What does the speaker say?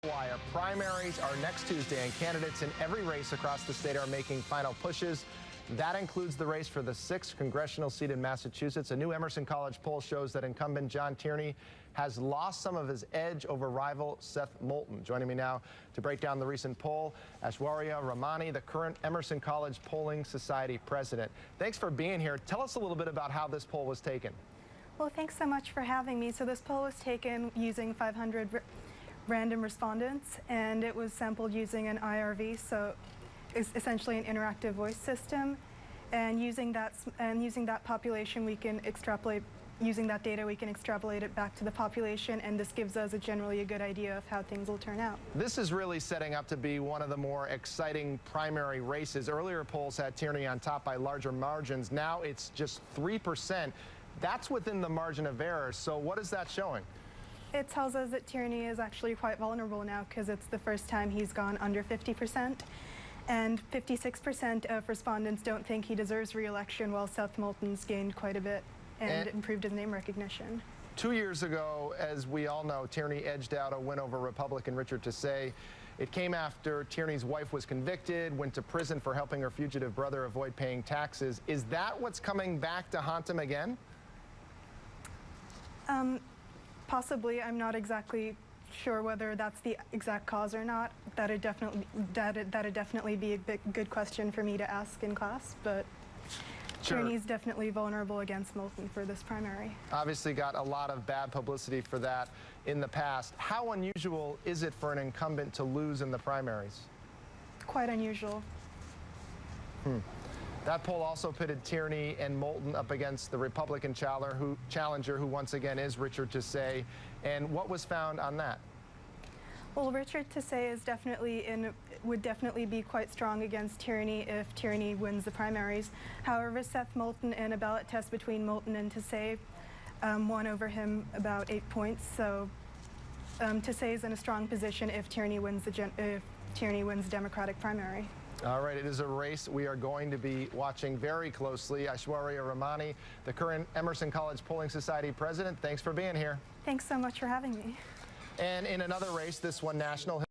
Wire primaries are next Tuesday, and candidates in every race across the state are making final pushes. That includes the race for the 6th congressional seat in Massachusetts. A new Emerson College poll shows that incumbent John Tierney has lost some of his edge over rival Seth Moulton. Joining me now to break down the recent poll, Aishwarya Ramani, the current Emerson College Polling Society president. Thanks for being here. Tell us a little bit about how this poll was taken. Well, thanks so much for having me. So this poll was taken using 500 random respondents, and it was sampled using an IRV, so it's essentially an interactive voice system. And using that population, we can extrapolate. Using that data, we can extrapolate it back to the population, and this gives us generally a good idea of how things will turn out. This is really setting up to be one of the more exciting primary races. Earlier polls had Tierney on top by larger margins. Now it's just 3%. That's within the margin of error. So what is that showing? It tells us that Tierney is actually quite vulnerable now because it's the first time he's gone under 50%. And 56% of respondents don't think he deserves re-election, while Seth Moulton's gained quite a bit and improved his name recognition. 2 years ago, as we all know, Tierney edged out a win over Republican Richard Tassay. It came after Tierney's wife was convicted, went to prison for helping her fugitive brother avoid paying taxes. Is that what's coming back to haunt him again? Possibly. I'm not exactly sure whether that's the exact cause or not. That'd definitely be a good question for me to ask in class, but sure. Tierney's definitely vulnerable against Moulton for this primary. Obviously got a lot of bad publicity for that in the past. How unusual is it for an incumbent to lose in the primaries? Quite unusual. That poll also pitted Tierney and Moulton up against the Republican challenger, who once again is Richard Tassay. And what was found on that? Well, Richard Tassay is would definitely be quite strong against Tierney if Tierney wins the primaries. However, Seth Moulton, in a ballot test between Moulton and Tassay, won over him about 8 points. So Tassay is in a strong position if Tierney wins the Democratic primary. All right, it is a race we are going to be watching very closely. Aishwarya Ramani, the current Emerson College Polling Society president, thanks for being here. Thanks so much for having me. And in another race, this one national.